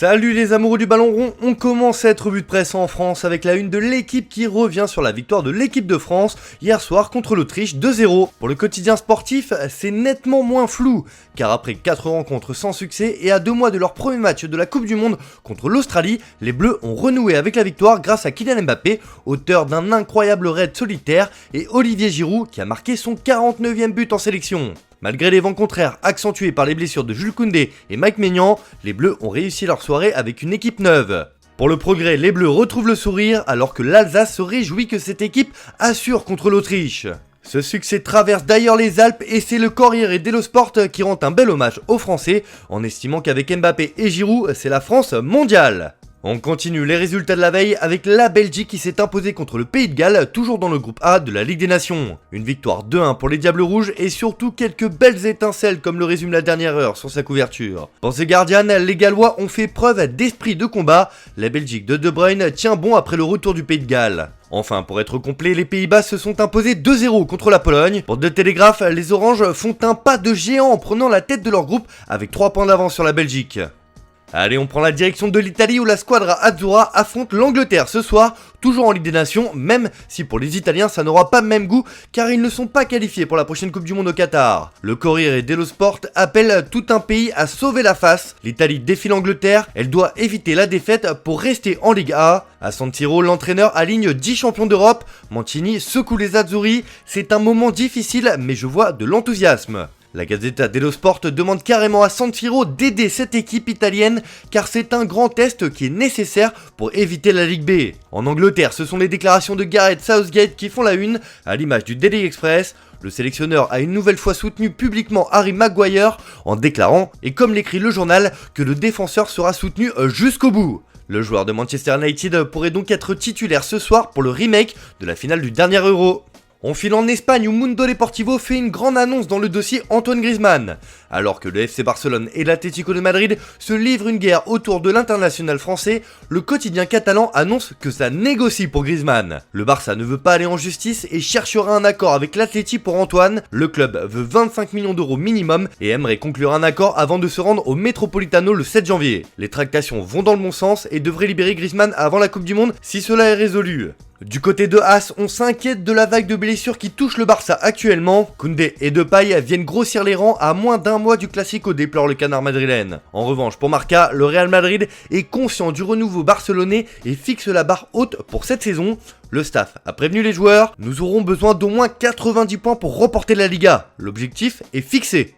Salut les amoureux du ballon rond, on commence cette revue de presse en France avec la une de l'équipe qui revient sur la victoire de l'équipe de France hier soir contre l'Autriche 2-0. Pour le quotidien sportif, c'est nettement moins flou, car après 4 rencontres sans succès et à 2 mois de leur premier match de la Coupe du Monde contre l'Australie, les Bleus ont renoué avec la victoire grâce à Kylian Mbappé, auteur d'un incroyable raid solitaire, et Olivier Giroud qui a marqué son 49e but en sélection. Malgré les vents contraires accentués par les blessures de Jules Koundé et Mike Maignan, les Bleus ont réussi leur soirée avec une équipe neuve. Pour le progrès, les Bleus retrouvent le sourire alors que l'Alsace se réjouit que cette équipe assure contre l'Autriche. Ce succès traverse d'ailleurs les Alpes et c'est le Corriere dello Sport qui rend un bel hommage aux Français en estimant qu'avec Mbappé et Giroud, c'est la France mondiale. On continue les résultats de la veille avec la Belgique qui s'est imposée contre le Pays de Galles, toujours dans le groupe A de la Ligue des Nations. Une victoire 2-1 pour les Diables Rouges et surtout quelques belles étincelles comme le résume la dernière heure sur sa couverture. Pour The Guardian, les Gallois ont fait preuve d'esprit de combat. La Belgique de De Bruyne tient bon après le retour du Pays de Galles. Enfin, pour être complet, les Pays-Bas se sont imposés 2-0 contre la Pologne. Pour The Telegraph, les Oranges font un pas de géant en prenant la tête de leur groupe avec 3 points d'avance sur la Belgique. Allez, on prend la direction de l'Italie où la squadra Azzurra affronte l'Angleterre ce soir, toujours en Ligue des Nations, même si pour les Italiens ça n'aura pas le même goût car ils ne sont pas qualifiés pour la prochaine Coupe du Monde au Qatar. Le Corriere dello Sport appelle tout un pays à sauver la face. L'Italie défie l'Angleterre, elle doit éviter la défaite pour rester en Ligue A. À San Siro, l'entraîneur aligne 10 champions d'Europe. Mancini secoue les Azzurri, c'est un moment difficile mais je vois de l'enthousiasme. La Gazzetta dello Sport demande carrément à San Siro d'aider cette équipe italienne car c'est un grand test qui est nécessaire pour éviter la Ligue B. En Angleterre, ce sont les déclarations de Gareth Southgate qui font la une, à l'image du Daily Express. Le sélectionneur a une nouvelle fois soutenu publiquement Harry Maguire en déclarant, et comme l'écrit le journal, que le défenseur sera soutenu jusqu'au bout. Le joueur de Manchester United pourrait donc être titulaire ce soir pour le remake de la finale du dernier Euro. On file en Espagne où Mundo Deportivo fait une grande annonce dans le dossier Antoine Griezmann. Alors que le FC Barcelone et l'Atlético de Madrid se livrent une guerre autour de l'international français, le quotidien catalan annonce que ça négocie pour Griezmann. Le Barça ne veut pas aller en justice et cherchera un accord avec l'Atleti pour Antoine. Le club veut 25 millions d'euros minimum et aimerait conclure un accord avant de se rendre au Metropolitano le 7 janvier. Les tractations vont dans le bon sens et devraient libérer Griezmann avant la Coupe du Monde si cela est résolu. Du côté de As, on s'inquiète de la vague de blessures qui touche le Barça actuellement. Koundé et Depay viennent grossir les rangs à moins d'un mois du Classico, déplore le canard madrilène. En revanche, pour Marca, le Real Madrid est conscient du renouveau barcelonais et fixe la barre haute pour cette saison. Le staff a prévenu les joueurs, nous aurons besoin d'au moins 90 points pour remporter la Liga. L'objectif est fixé.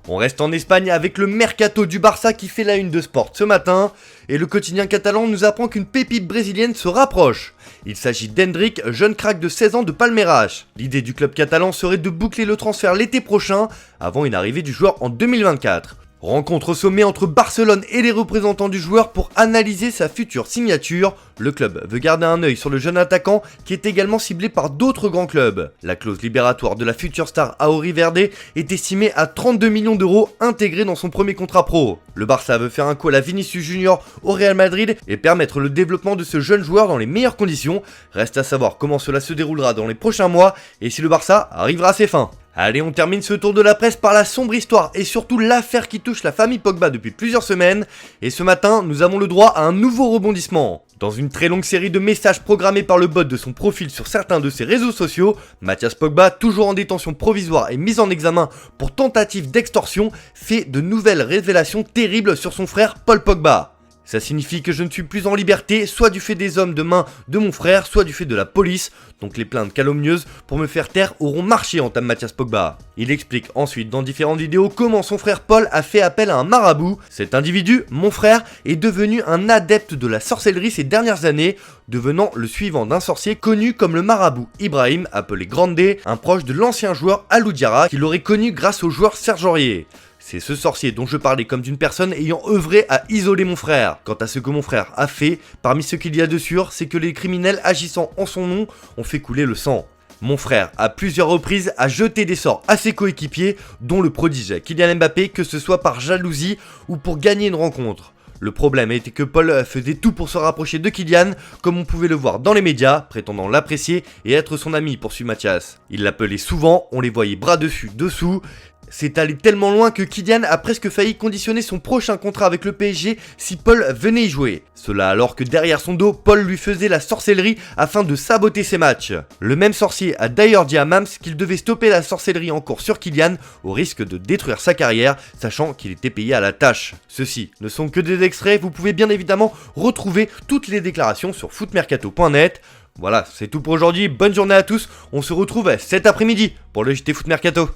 On reste en Espagne avec le mercato du Barça qui fait la une de Sport ce matin et le quotidien catalan nous apprend qu'une pépite brésilienne se rapproche. Il s'agit d'Hendrick, jeune crack de 16 ans de Palmeiras. L'idée du club catalan serait de boucler le transfert l'été prochain avant une arrivée du joueur en 2024. Rencontre au sommet entre Barcelone et les représentants du joueur pour analyser sa future signature. Le club veut garder un œil sur le jeune attaquant qui est également ciblé par d'autres grands clubs. La clause libératoire de la future star Auri Verde est estimée à 32 millions d'euros intégrés dans son premier contrat pro. Le Barça veut faire un call à Vinicius Junior au Real Madrid et permettre le développement de ce jeune joueur dans les meilleures conditions. Reste à savoir comment cela se déroulera dans les prochains mois et si le Barça arrivera à ses fins. Allez, on termine ce tour de la presse par la sombre histoire et surtout l'affaire qui touche la famille Pogba depuis plusieurs semaines. Et ce matin, nous avons le droit à un nouveau rebondissement. Dans une très longue série de messages programmés par le bot de son profil sur certains de ses réseaux sociaux, Mathias Pogba, toujours en détention provisoire et mis en examen pour tentative d'extorsion, fait de nouvelles révélations terribles sur son frère Paul Pogba. Ça signifie que je ne suis plus en liberté, soit du fait des hommes de main de mon frère, soit du fait de la police. Donc les plaintes calomnieuses pour me faire taire auront marché, entame Mathias Pogba. Il explique ensuite dans différentes vidéos comment son frère Paul a fait appel à un marabout. Cet individu, mon frère, est devenu un adepte de la sorcellerie ces dernières années, devenant le suivant d'un sorcier connu comme le marabout Ibrahim, appelé Grande, un proche de l'ancien joueur Alou Diarra, qu'il aurait connu grâce au joueur Serge Aurier. C'est ce sorcier dont je parlais comme d'une personne ayant œuvré à isoler mon frère. Quant à ce que mon frère a fait, parmi ce qu'il y a de sûr, c'est que les criminels agissant en son nom ont fait couler le sang. Mon frère, à plusieurs reprises, a jeté des sorts à ses coéquipiers, dont le prodige Kylian Mbappé, que ce soit par jalousie ou pour gagner une rencontre. Le problème était que Paul faisait tout pour se rapprocher de Kylian, comme on pouvait le voir dans les médias, prétendant l'apprécier et être son ami, poursuit Mathias. Il l'appelait souvent, on les voyait bras dessus, dessous. C'est allé tellement loin que Kylian a presque failli conditionner son prochain contrat avec le PSG si Paul venait y jouer. Cela alors que derrière son dos, Paul lui faisait la sorcellerie afin de saboter ses matchs. Le même sorcier a d'ailleurs dit à Mams qu'il devait stopper la sorcellerie en cours sur Kylian au risque de détruire sa carrière, sachant qu'il était payé à la tâche. Ceux-ci ne sont que des extraits, vous pouvez bien évidemment retrouver toutes les déclarations sur footmercato.net. Voilà, c'est tout pour aujourd'hui, bonne journée à tous, on se retrouve cet après-midi pour le JT Foot Mercato.